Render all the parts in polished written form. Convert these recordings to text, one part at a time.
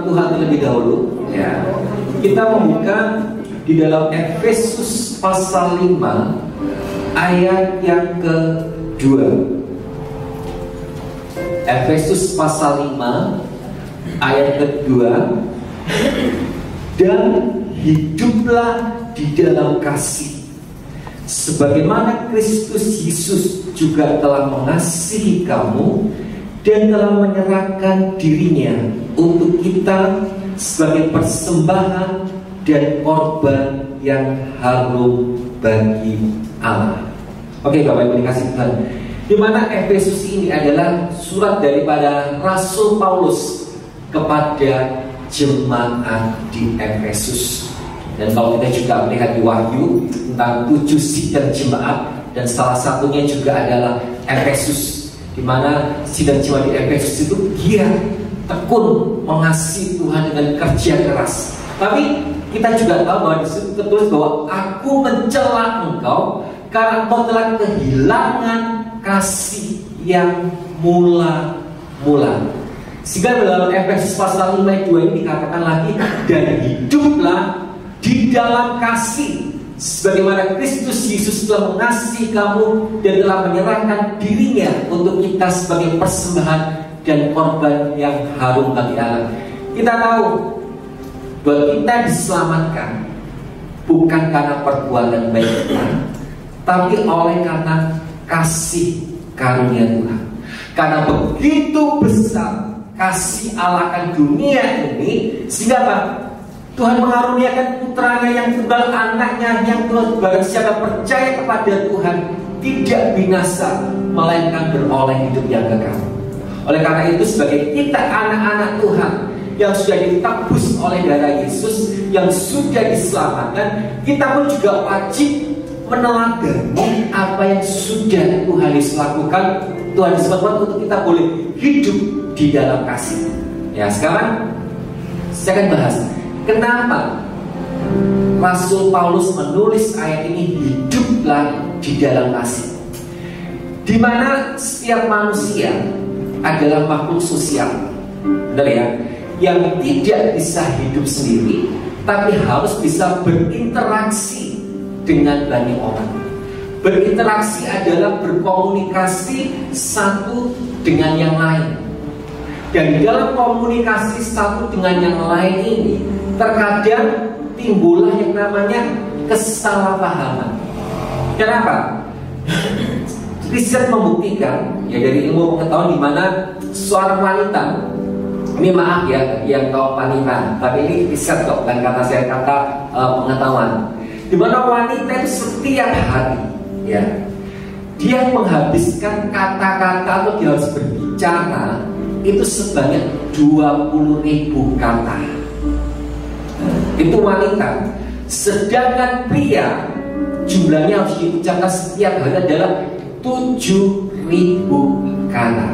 Tuhan terlebih dahulu ya. Kita membuka di dalam Efesus pasal 5 ayat yang kedua. Efesus pasal 5 ayat kedua. Dan hiduplah di dalam kasih, sebagaimana Kristus Yesus juga telah mengasihi kamu dan telah menyerahkan dirinya untuk kita sebagai persembahan dan korban yang harum bagi Allah. Oke Bapak Ibu dikasih Tuhan, di mana Efesus ini adalah surat daripada Rasul Paulus kepada jemaat di Efesus. Dan kalau kita juga melihat di Wahyu tentang 7 sidang jemaat, dan salah satunya juga adalah Efesus, di mana sidang jemaat di Efesus itu giat, tekun mengasihi Tuhan dengan kerja keras. Tapi kita juga tahu bahwa di situ tertulis bahwa aku mencela engkau karena engkau telah kehilangan kasih yang mula-mula. Sehingga dalam Efesus pasal 5 ayat 2 ini dikatakan lagi, dan hiduplah di dalam kasih, sebagaimana Kristus Yesus telah mengasihi kamu dan telah menyerahkan dirinya untuk kita sebagai persembahan dan korban yang harum bagi Allah. Kita tahu bahwa kita diselamatkan bukan karena perbuatan baik kita, tapi oleh karena kasih karunia Tuhan. Karena begitu besar kasih Allah akan dunia ini, sehingga apa? Tuhan mengaruniakan putranya yang tunggal, anaknya yang Tuhan, barang siapa percaya kepada Tuhan tidak binasa, melainkan beroleh hidup yang kekal. Oleh karena itu, sebagai kita anak-anak Tuhan yang sudah ditebus oleh darah Yesus, yang sudah diselamatkan, kita pun juga wajib meneladani apa yang sudah Tuhan Yesus lakukan. Tuhan Yesus lakukan untuk kita boleh hidup di dalam kasih. Ya, sekarang saya akan bahas kenapa Rasul Paulus menulis ayat ini, hiduplah di dalam kasih. Di mana setiap manusia adalah makhluk sosial, benar ya, yang tidak bisa hidup sendiri, tapi harus bisa berinteraksi dengan banyak orang. Berinteraksi adalah berkomunikasi satu dengan yang lain. Dan di dalam komunikasi satu dengan yang lain ini, terkadang timbullah yang namanya kesalahpahaman. Kenapa? Riset membuktikan, ya dari ilmu pengetahuan, di mana seorang wanita, ini maaf ya yang tahu wanita, tapi ini riset kok, dan kata saya kata pengetahuan, di mana wanita itu setiap hari, ya, dia menghabiskan kata-kata atau dia harus berbicara itu sebanyak 20.000 kata. Itu wanita. Sedangkan pria jumlahnya harus diucapkan setiap hari adalah 7.000 kata.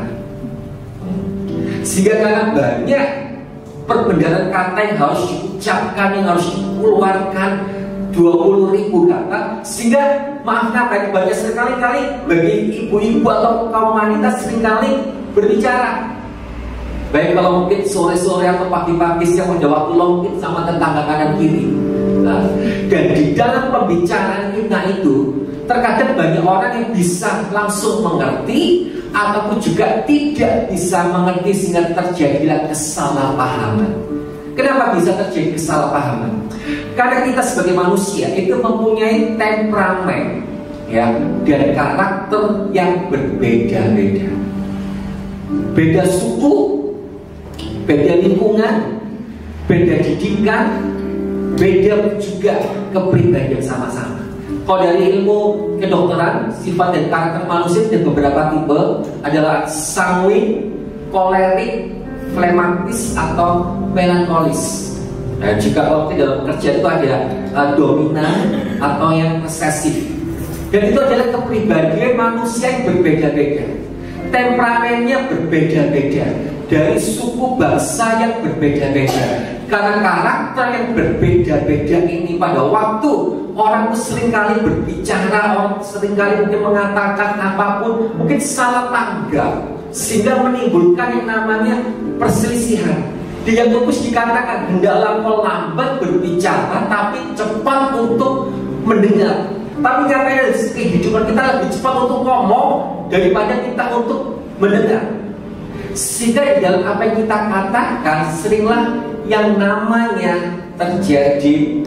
Sehingga karena banyak perbendaharaan kata yang harus diucapkan, yang harus dikeluarkan, 20.000 kata, sehingga maaf kata banyak sekali-kali bagi ibu-ibu atau kaum wanita seringkali berbicara. Baik kalau mungkin sore-sore atau pagi-pagi, siang udah waktu mungkin sama tetangga kanan kiri. Nah, dan di dalam pembicaraan kita itu terkadang banyak orang yang bisa langsung mengerti ataupun juga tidak bisa mengerti, sehingga terjadilah kesalahpahaman. Kenapa bisa terjadi kesalahpahaman? Karena kita sebagai manusia itu mempunyai temperamen, ya, dan karakter yang berbeda-beda. Beda suku, beda lingkungan, beda didikan, beda juga kepribadian sama-sama. Kalau dari ilmu kedokteran, sifat dan karakter manusia ada beberapa tipe, adalah sanguin, kolerik, flematis, atau melankolis. Nah, jika waktu dalam kerja itu ada dominan atau yang resesif. Dan itu adalah kepribadian manusia yang berbeda-beda. Temperamennya berbeda-beda, dari suku bangsa yang berbeda-beda. Karena karakter yang berbeda-beda ini, pada waktu orang seringkali berbicara, orang seringkali mungkin mengatakan apapun, mungkin salah tanggap, sehingga menimbulkan yang namanya perselisihan. Di Yakobus dikatakan, hendaklah kau lambat berbicara tapi cepat untuk mendengar. Tapi katanya kehidupan kita lebih cepat untuk ngomong daripada kita untuk mendengar. Sehingga dalam apa yang kita katakan seringlah yang namanya terjadi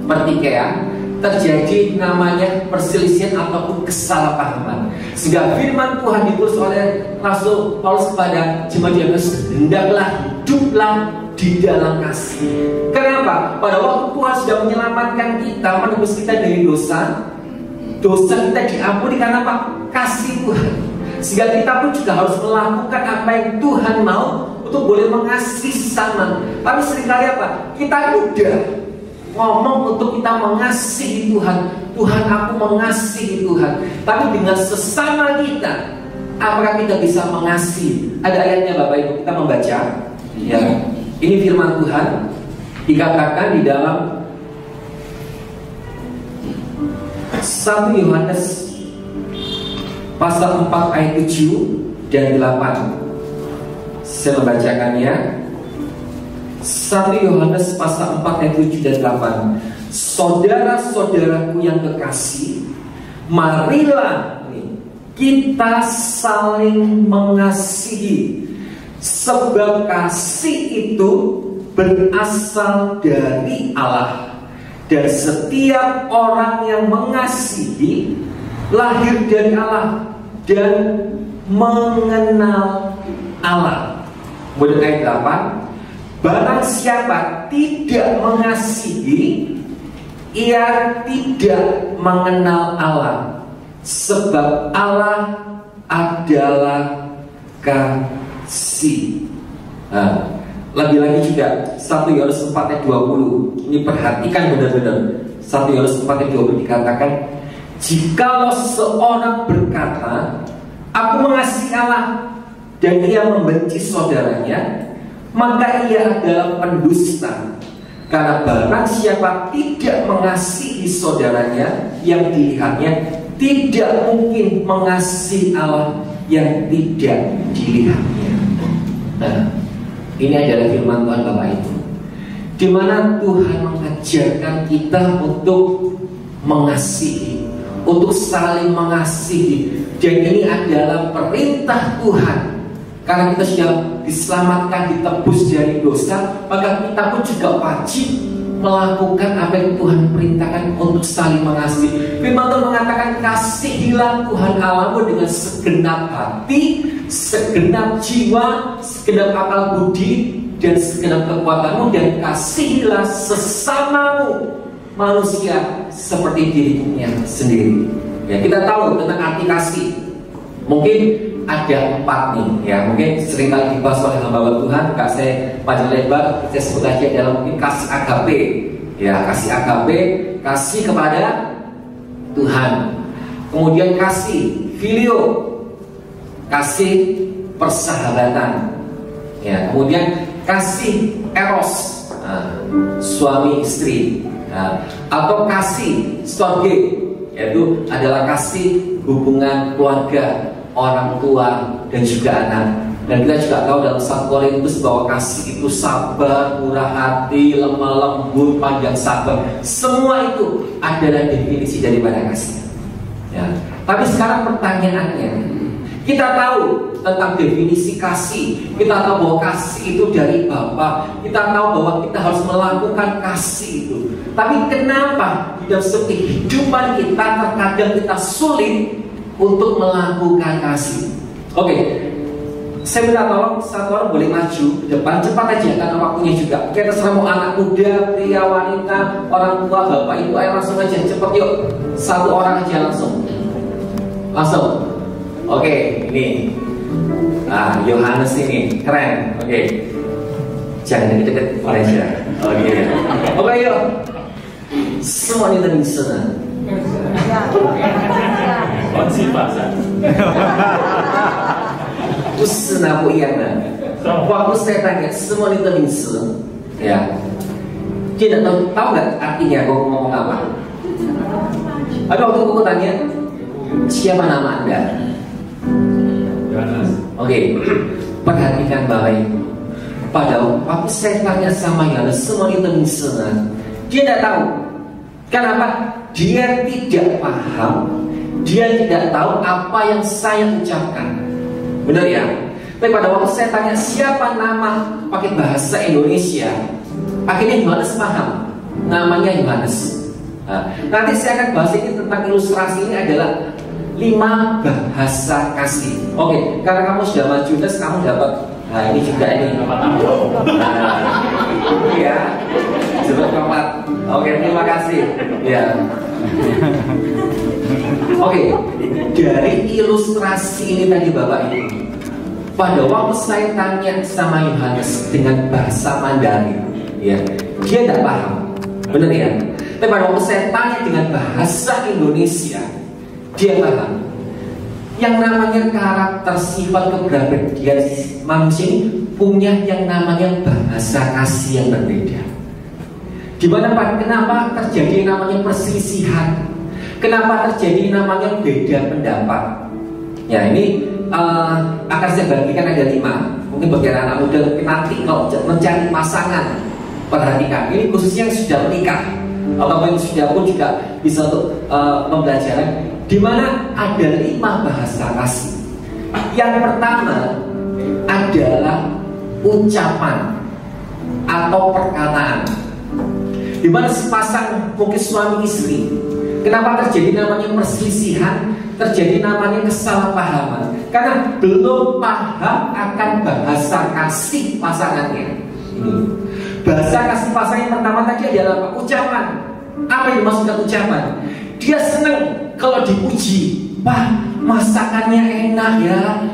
pertikaian, terjadi namanya perselisihan ataupun kesalahpahaman. Sehingga firman Tuhan ditulis oleh Rasul Paulus kepada jemaat Efesus, hendaklah hiduplah di dalam kasih. Kenapa? Pada waktu Tuhan sudah menyelamatkan kita, menebus kita dari dosa, dosa kita diampuni karena apa? Kasih Tuhan. Sehingga kita pun juga harus melakukan apa yang Tuhan mau untuk boleh mengasihi sesama. Tapi seringkali apa? Kita mudah ngomong untuk kita mengasihi Tuhan. Tuhan, aku mengasihi Tuhan. Tapi dengan sesama kita, apakah kita bisa mengasihi? Ada ayatnya Bapak Ibu, kita membaca. Ya, ini firman Tuhan dikatakan di dalam 1 Yohanes pasal 4 ayat 7 dan 8. Saya membacakannya. 1 Yohanes pasal 4 ayat 7 dan 8. Saudara-saudaraku yang kekasih, marilah kita saling mengasihi, sebab kasih itu berasal dari Allah. Dan setiap orang yang mengasihi lahir dari Allah dan mengenal Allah. Kemudian ayat 8, barang siapa tidak mengasihi, ia tidak mengenal Allah, sebab Allah adalah kasih. Nah, lagi-lagi juga 1 Yohanes 4 ayat 20. Ini perhatikan benar-benar. 1 Yohanes 4 ayat 20 dikatakan, jikalau seorang berkata, aku mengasihi Allah, dan ia membenci saudaranya, maka ia adalah pendusta. Karena barang siapa tidak mengasihi saudaranya yang dilihatnya, tidak mungkin mengasihi Allah yang tidak dilihatnya. Nah, ini adalah firman Tuhan Bapak Ibu, di mana Tuhan mengajarkan kita untuk mengasihi, untuk saling mengasihi. Dan ini adalah perintah Tuhan. Karena kita sudah diselamatkan, ditebus dari dosa, maka kita pun juga wajib melakukan apa yang Tuhan perintahkan untuk saling mengasihi. Firman Tuhan mengatakan, kasihilah Tuhan Allahmu dengan segenap hati, segenap jiwa, segenap akal budi, dan segenap kekuatanmu, dan kasihilah sesamamu manusia seperti dirinya sendiri. Ya, kita tahu tentang arti kasih. Mungkin ada 4 nih, ya mungkin sering kali dibahas oleh hamba Tuhan. Gak saya panjang lebar, saya sebut aja dalam mungkin kasih agape. Ya, kasih agape, kasih kepada Tuhan. Kemudian kasih filio, kasih persahabatan. Ya, kemudian kasih eros, suami istri. Atau kasih storge, yaitu adalah kasih hubungan keluarga, orang tua dan juga anak. Dan kita juga tahu dalam 1 Korintus bahwa kasih itu sabar, murah hati, lemah lembut, panjang sabar. Semua itu adalah definisi daripada kasih. Ya. Tapi sekarang pertanyaannya, kita tahu tentang definisi kasih, kita tahu bahwa kasih itu dari Bapa, kita tahu bahwa kita harus melakukan kasih itu. Tapi kenapa di dalam setiap kehidupan kita terkadang kita sulit untuk melakukan kasih? Oke, saya minta tolong satu orang boleh maju ke depan, cepat aja karena waktunya juga. Kita terserah mau anak muda, pria, wanita, orang tua, bapak, ibu, ayo langsung aja, cepat yuk. Satu orang aja langsung. Oke, ini. Nah, Yohanes ini keren. Oke. Jangan deket-deket aja. Oke, yuk. Semua ini tadi senang. Aku waktu saya tanya semua itu minse, ya, dia tahu nggak artinya aku ngomong apa? Ada waktu aku tanya siapa nama Anda? Oke, perhatikan Bapak Ibu. pada waktu saya tanya sama Yohanes semua itu misalnya, dia tidak tahu. Kenapa? Dia tidak paham, dia tidak tahu apa yang saya ucapkan. Benar ya? Tapi pada waktu saya tanya siapa nama pakai bahasa Indonesia, akhirnya Yohanes paham, namanya Yohanes. Nah, nanti saya akan bahas ini tentang ilustrasi ini adalah 5 bahasa kasih. Oke, karena kamu sudah maju tes, kamu dapat. Nah ini juga ini. Nah, ya, sebut keempat. Oke, terima kasih. Ya. Oke, dari ilustrasi ini tadi Bapak Ibu, pada waktu saya tanya sama Yohanes dengan bahasa Mandarin, ya, dia tidak paham, benar ya? Tapi pada waktu saya tanya dengan bahasa Indonesia, dia paham. Yang namanya karakter sifat kepribadian manusia ini punya yang namanya bahasa kasih yang berbeda. Dimana kenapa terjadi yang namanya perselisihan? Kenapa terjadi yang namanya beda pendapat? Ya ini akan saya bagikan ada 5. Mungkin bagi anak muda nanti kalau mencari pasangan, perhatikan ini khususnya yang sudah menikah atau yang sudah pun juga bisa untuk pembelajaran, di mana ada 5 bahasa kasih. Yang pertama adalah ucapan atau perkataan, di mana sepasang mungkin suami istri, kenapa terjadi namanya perselisihan, terjadi namanya kesalahpahaman? Karena belum paham akan bahasa kasih pasangannya. Bahasa kasih pasangan yang pertama tadi adalah ucapan. Apa yang dimaksudkan ucapan? Dia senang kalau dipuji. Wah, masakannya enak ya.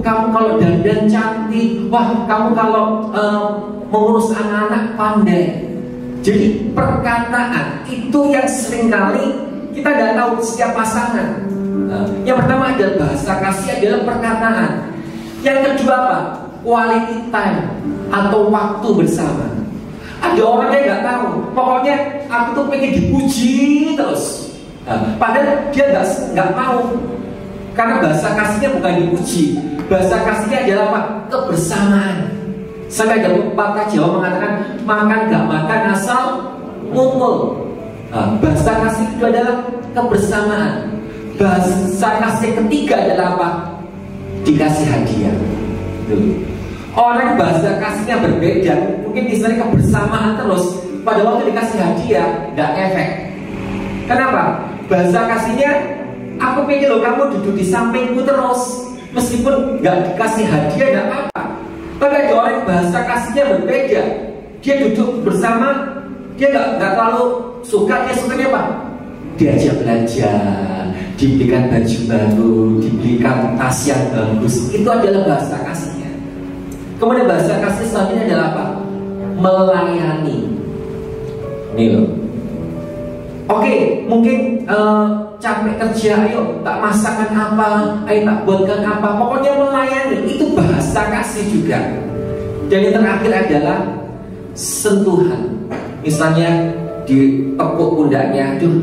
Kamu kalau dandan cantik. Wah, kamu kalau mengurus anak-anak pandai. Jadi perkataan itu yang seringkali kita tidak tahu setiap pasangan. Yang pertama adalah bahasa kasih adalah perkataan. Yang kedua apa? Quality time atau waktu bersama. Ada orang yang nggak tahu. Pokoknya aku tuh pengen dipuji terus. Padahal dia nggak mau. Karena bahasa kasihnya bukan dipuji. Bahasa kasihnya adalah apa? Kebersamaan. Sampai ada pepatah Jawa mengatakan makan gak makan asal ngumpul. Bahasa kasih itu adalah kebersamaan. Bahasa kasih ketiga adalah apa? Dikasih hadiah. Orang bahasa kasihnya berbeda, mungkin misalnya kebersamaan terus, pada waktu dikasih hadiah nggak efek. Kenapa? Bahasa kasihnya aku pengen loh kamu duduk di sampingku terus, meskipun nggak dikasih hadiah nggak apa-apa. Tapi ada orang bahasa kasihnya berbeda, dia duduk bersama, dia nggak terlalu suka, dia sukanya apa? Diajak belajar, diberikan baju baru, diberikan tas yang bagus. Itu adalah bahasa kasihnya. Kemudian bahasa kasih selanjutnya adalah apa? Melayani. Nih loh. Oke, mungkin capek kerja, ayo tak masakan apa, ayo tak buatkan apa. Pokoknya melayani, itu bahasa kasih juga. Dan yang terakhir adalah sentuhan. Misalnya ditepuk pundaknya, aduh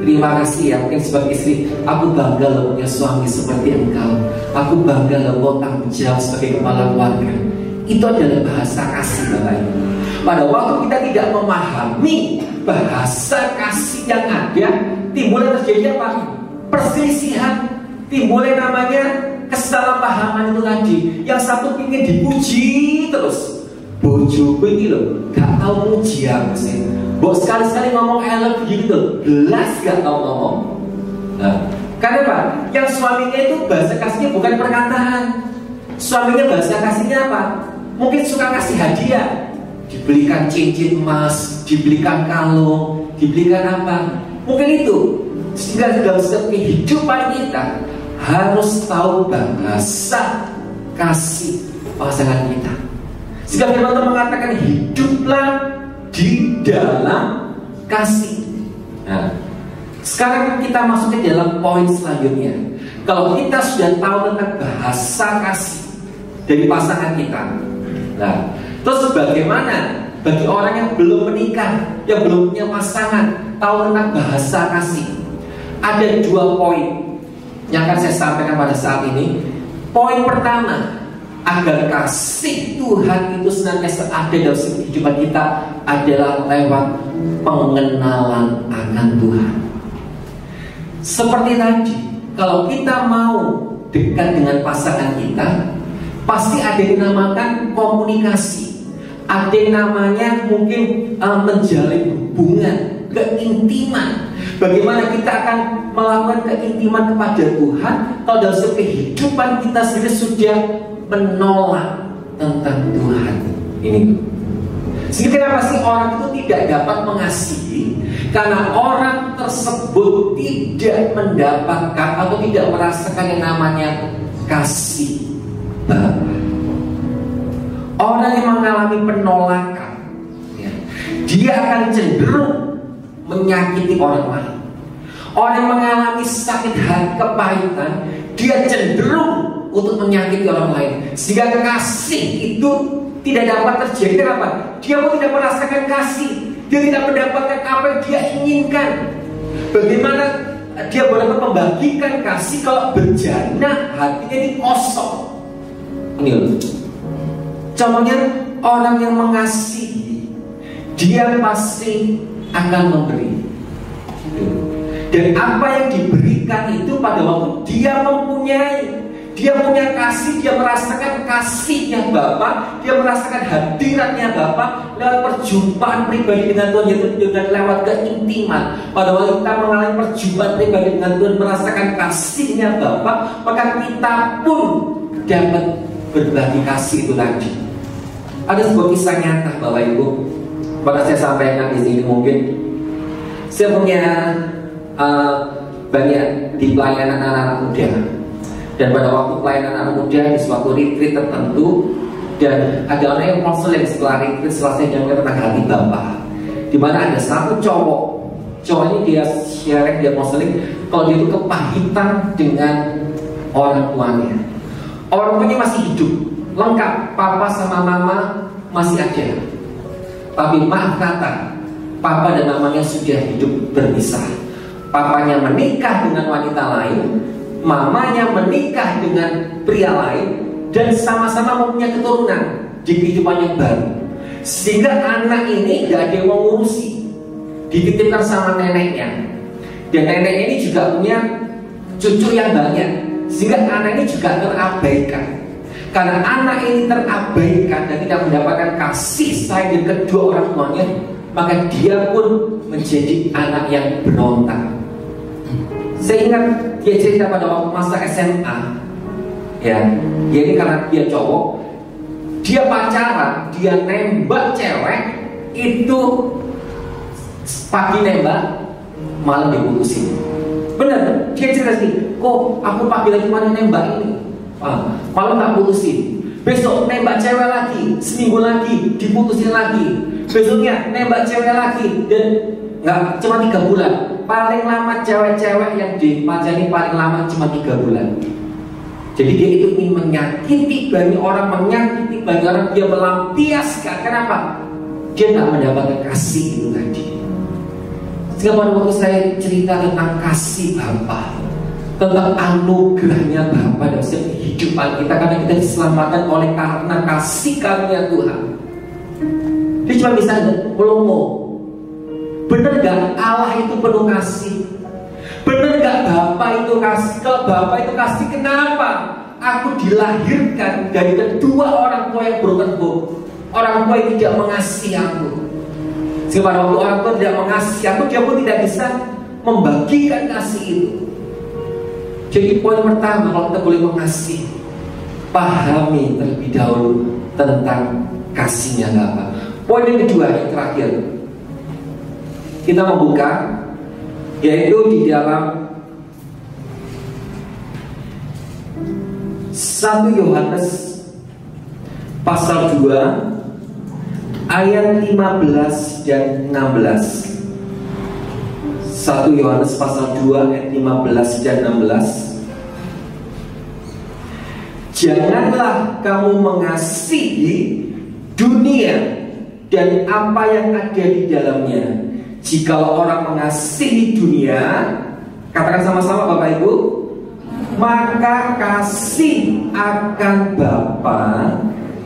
terima kasih ya, mungkin sebagai istri, aku bangga loh punya suami seperti engkau. Aku bangga loh kau tanggung jawab sebagai kepala keluarga. Itu adalah bahasa kasih Bapak Ibu. Pada waktu kita tidak memahami bahasa kasih yang ada, timbulnya terjadi apa? Perselisihan, timbulnya namanya kesalahpahaman itu tadi. Yang satu ingin dipuji terus. Bojoku ini loh, gak tahu muji aku sih. Bok sekali-sekali ngomong I love you gitu, belas gak tahu ngomong. Karena apa? Yang suaminya itu bahasa kasihnya bukan perkataan. Suaminya bahasa kasihnya apa? Mungkin suka kasih hadiah, dibelikan cincin emas, dibelikan kalung, dibelikan apa? Mungkin itu. Sehingga dalam setiap kehidupan kita harus tahu bahasa kasih pasangan kita. Sehingga firman mengatakan hiduplah di dalam kasih. Nah, sekarang kita masuk ke dalam poin selanjutnya. Kalau kita sudah tahu tentang bahasa kasih dari pasangan kita, nah, terus bagaimana bagi orang yang belum menikah, yang belum punya pasangan, tahu tentang bahasa kasih? Ada 2 poin yang akan saya sampaikan pada saat ini. Poin pertama agar kasih Tuhan itu senantiasa ada dalam kehidupan kita adalah lewat pengenalan akan Tuhan. Seperti tadi, kalau kita mau dekat dengan pasangan kita, pasti ada yang dinamakan komunikasi, ada yang namanya mungkin menjalin hubungan, keintiman. Bagaimana kita akan melakukan keintiman kepada Tuhan kalau dalam kehidupan kita sendiri sudah menolak tentang Tuhan ini. Sehingga kenapa sih orang itu tidak dapat mengasihi? Karena orang tersebut tidak mendapatkan atau tidak merasakan yang namanya kasih Bapa. Orang yang mengalami penolakan, ya, dia akan cenderung menyakiti orang lain. Orang yang mengalami sakit hati, kepahitan, dia cenderung untuk menyakiti orang lain. Sehingga kasih itu tidak dapat terjadi. Kenapa? Dia pun tidak merasakan kasih. Dia tidak mendapatkan apa yang dia inginkan. Bagaimana dia boleh membagikan kasih kalau bejana hatinya ini kosong? Ini loh. Contohnya orang yang mengasihi, dia pasti akan memberi. Dan apa yang diberikan itu pada waktu dia mempunyai, dia punya kasih, dia merasakan kasihnya Bapa, dia merasakan hadiratnya Bapa lewat perjumpaan pribadi dengan Tuhan, yaitu dengan lewat keintiman. Pada waktu kita mengalami perjumpaan pribadi dengan Tuhan, merasakan kasihnya Bapa, maka kita pun dapat berbagi kasih itu tadi. Ada sebuah kisah nyata Bapak Ibu, pada saya sampaikan di sini. Mungkin saya punya banyak di pelayanan anak-anak muda. Dan pada waktu pelayanan anak muda di suatu retreat tertentu, dan ada orang yang konseling setelah retreat, setelah saya dengar tentang hati Bapa, di mana ada satu cowok ini dia sharing, dia konseling kalau dia itu kepahitan dengan orang tuanya. Orang tuanya masih hidup, lengkap, papa sama mama masih ada, tapi maaf kata, papa dan mamanya sudah hidup berpisah. Papanya menikah dengan wanita lain, mamanya menikah dengan pria lain, dan sama-sama mempunyai keturunan di kehidupan yang baru. Sehingga anak ini gak ada yang mau ngurusi, dititipkan sama neneknya. Dan nenek ini juga punya cucu yang banyak, sehingga anak ini juga terabaikan. Karena anak ini terabaikan dan tidak mendapatkan kasih sayang dari kedua orang tuanya, maka dia pun menjadi anak yang berontak. Saya ingat dia cerita pada waktu masa SMA, ya, ini karena dia cowok, dia pacaran, dia nembak cewek, itu pagi nembak, malam diputusin. Bener, dia cerita sih, kok aku pagi lagi mana nembak ini, malam tak putusin. Besok nembak cewek lagi, seminggu lagi diputusin lagi. Besoknya nembak cewek lagi, dan nggak cuma 3 bulan. Paling lama cewek-cewek yang dipajani paling lama cuma 3 bulan. Jadi dia itu ingin menyakiti banyak orang, dia melampiaskan. Kenapa? Dia nggak mendapatkan kasih itu tadi. Sehingga pada waktu saya cerita tentang kasih Bapa, tentang anugerahnya Bapa dalam setiap kehidupan kita, karena kita diselamatkan oleh karena kasih karunia Tuhan. Dia cuma bisa melongo. Benar gak Allah itu penuh kasih? Benar gak Bapa itu kasih? Kalau Bapa itu kasih, kenapa aku dilahirkan dari kedua orang tua yang broken home, orang tua yang tidak mengasihi aku? Sehingga pada waktu orang tua tidak mengasihi aku, dia pun tidak bisa membagikan kasih itu. Jadi poin pertama, kalau kita boleh mengasihi, pahami terlebih dahulu tentang kasihnya Bapa. Poin yang kedua, yang terakhir, kita membuka, yaitu di dalam 1 Yohanes pasal 2 ayat 15 dan 16. 1 Yohanes pasal 2 ayat 15 dan 16. Janganlah kamu mengasihi dunia dan apa yang ada di dalamnya. Jikalau orang mengasihi dunia, katakan sama-sama Bapak Ibu, maka kasih akan Bapa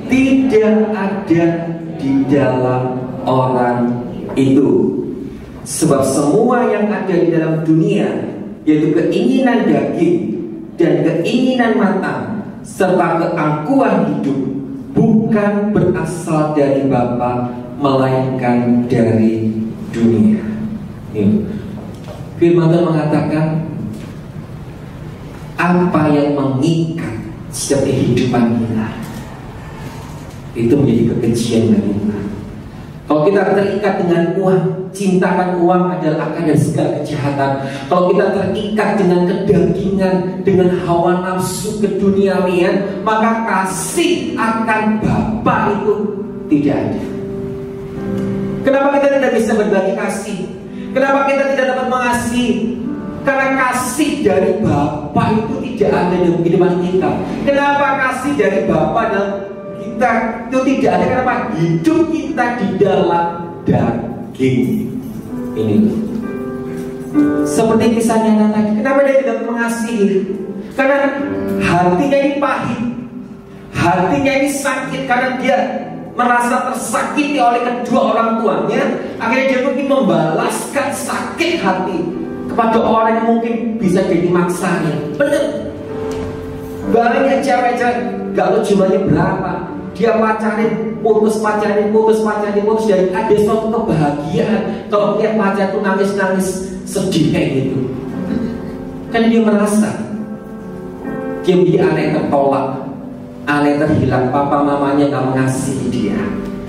tidak ada di dalam orang itu. Sebab semua yang ada di dalam dunia, yaitu keinginan daging dan keinginan mata serta keangkuhan hidup, bukan berasal dari Bapa, melainkan dari dunia. Firman Tuhan mengatakan, apa yang mengikat setiap kehidupan kita itu menjadi kebencian bagi Tuhan. Kalau kita terikat dengan uang, cintakan uang adalah akar dari segala kejahatan. Kalau kita terikat dengan kedagingan, dengan hawa nafsu keduniawian, maka kasih akan Bapa itu tidak ada. Kenapa kita tidak bisa berbagi kasih? Kenapa kita tidak dapat mengasihi? Karena kasih dari Bapa itu tidak ada dalam kehidupan kita. Kenapa kasih dari Bapa dalam kita itu tidak ada? Kenapa? Hidup kita di dalam daging. Ini seperti kisahnya tadi. Kenapa dia tidak mengasihi? Karena hatinya ini pahit, hatinya ini sakit, karena dia merasa tersakiti oleh kedua orang tuanya. Akhirnya dia mungkin membalaskan sakit hati kepada orang yang mungkin bisa jadi maksanya. Benar, banyak cewek-cewek, gak tahu jumlahnya berapa, dia pacarin, putus dari ada suatu kebahagiaan kalau dia pacar tuh nangis sedih kayak gitu. Kan dia merasa dia menjadi anak yang tertolak, anak yang terhilang, papa mamanya gak mengasihi dia.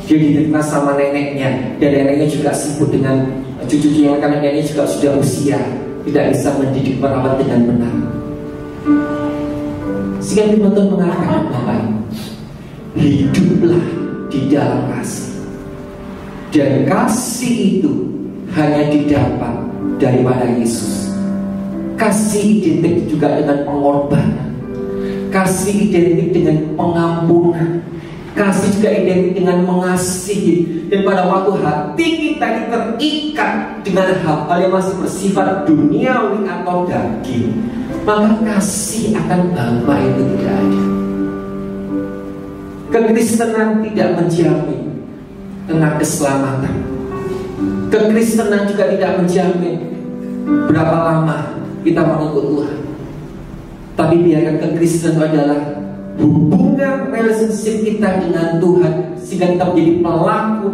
Dia diterima sama neneknya, dan neneknya juga sibuk dengan cucu-cucunya, karena neneknya juga sudah usia, tidak bisa mendidik merawat dengan benar. Sehingga firman Tuhan mengatakan, Bapak, hiduplah di dalam kasih, dan kasih itu hanya didapat daripada Yesus. Kasih identik juga dengan pengorbanan, kasih identik dengan pengampunan, kasih juga identik dengan mengasihi. Dan pada waktu hati kita terikat dengan hal-hal yang masih bersifat duniawi atau daging, maka kasih akan Bapa itu tidak ada. Kekristenan tidak menjamin tentang keselamatan. Kekristenan juga tidak menjamin berapa lama kita mengikut Tuhan. Tapi biarkan kekristenan adalah hubungan relationship kita dengan Tuhan, sehingga kita menjadi pelaku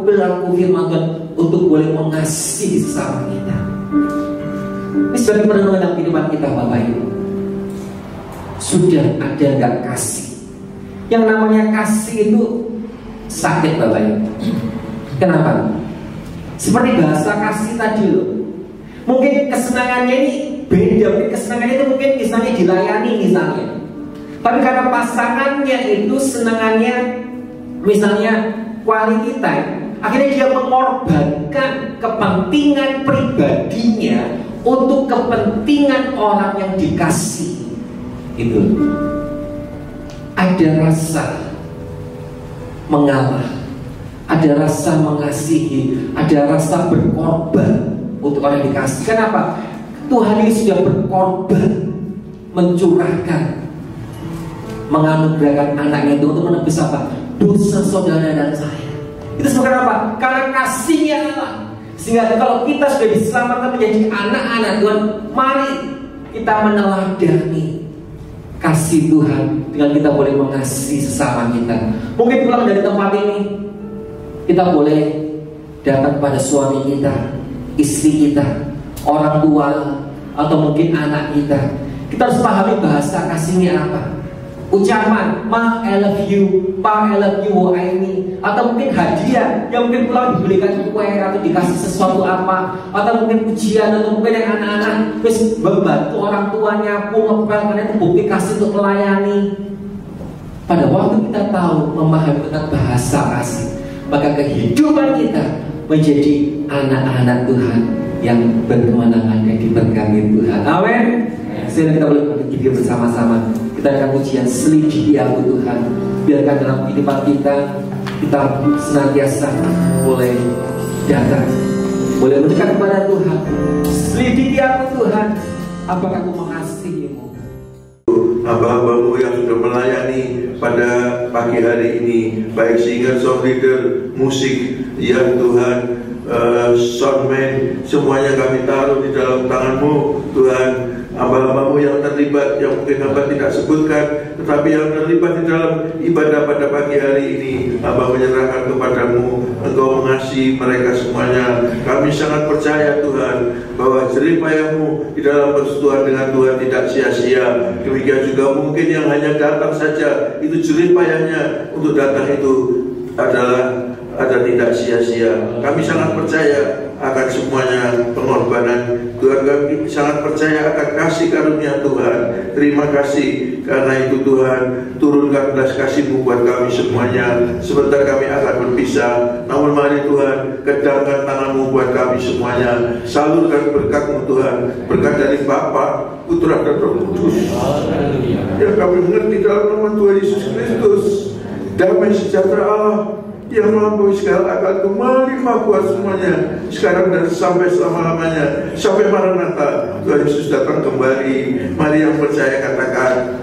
firman Tuhan untuk boleh mengasihi sesama kita. Ini sebagai perenungan dalam kehidupan kita, Bapak Ibu. Sudah ada nggak kasih? Yang namanya kasih itu sakit, Bapak Ibu. Kenapa? Seperti bahasa kasih tadi loh. Mungkin kesenangannya ini beda, mungkin kesenangannya itu mungkin misalnya dilayani misalnya. Tapi karena pasangannya itu senangannya misalnya quality time, akhirnya dia mengorbankan kepentingan pribadinya untuk kepentingan orang yang dikasih. Itu ada rasa mengalah, ada rasa mengasihi, ada rasa berkorban untuk orang yang dikasih. Kenapa? Tuhan ini sudah berkorban, mencurahkan, menganugerahkan anaknya itu untuk menebus apa? Dosa saudara dan saya. Itu sebabnya apa? Karena kasihnya Allah. Sehingga kalau kita sudah diselamatkan menjadi anak-anak Tuhan, mari kita meneladani kasih Tuhan dengan kita boleh mengasihi sesama kita. Mungkin pulang dari tempat ini, kita boleh datang kepada suami kita, istri kita, orang tua, atau mungkin anak kita. Kita harus pahami bahasa kasihnya apa. Ucapan, Ma I love you, Pa I love you, I me. Atau mungkin hadiah, yang mungkin pulang dibelikan kue atau dikasih sesuatu apa. Atau mungkin pujian, atau mungkin yang anak-anak terus membantu orang tua nyapu, ngepel, karena itu bukti kasih untuk melayani. Pada waktu kita tahu memahami tentang bahasa kasih, maka kehidupan kita menjadi anak-anak Tuhan yang berkemenangan dan diberkati Tuhan. Amin. Sehingga kita boleh berdiri bersama-sama. Kita akan pujian selidiki aku Tuhan. Biarkan dalam kehidupan kita senantiasa boleh datang, boleh mendekat kepada Tuhan. Selidiki aku Tuhan, apakah aku mengasihimu? hamba-hambamu yang sudah melayani pada pagi hari ini, baik singer, songwriter, musik, ya Tuhan, soundman, semuanya kami taruh di dalam tangan-Mu Tuhan. Hamba-hambamu yang terlibat, yang mungkin hamba tidak sebutkan, tetapi yang terlibat di dalam ibadah pada pagi hari ini, hamba menyerahkan kepadamu. Engkau mengasihi mereka semuanya. Kami sangat percaya Tuhan bahwa jeripayah-Mu di dalam persekutuan dengan Tuhan tidak sia-sia. Demikian juga mungkin yang hanya datang saja, itu jeripayahnya untuk datang itu adalah tidak sia-sia. Kami sangat percaya akan semuanya pengorbanan Tuhan. Kami sangat percaya akan kasih karunia Tuhan. Terima kasih karena itu Tuhan. Turunkan belas kasih-Mu buat kami semuanya. Sebentar kami akan berpisah, namun mari Tuhan, kedangkan tangan-Mu buat kami semuanya. Salurkan berkat-Mu Tuhan, berkat dari Bapa, Putra dan Roh Kudus, yang kami mengerti dalam nama Tuhan Yesus Kristus. Damai sejahtera Allah yang melampaui segala akal melimpah buat semuanya, sekarang dan sampai selama-lamanya, sampai Maranatha, Tuhan Yesus datang kembali. Mari yang percaya katakan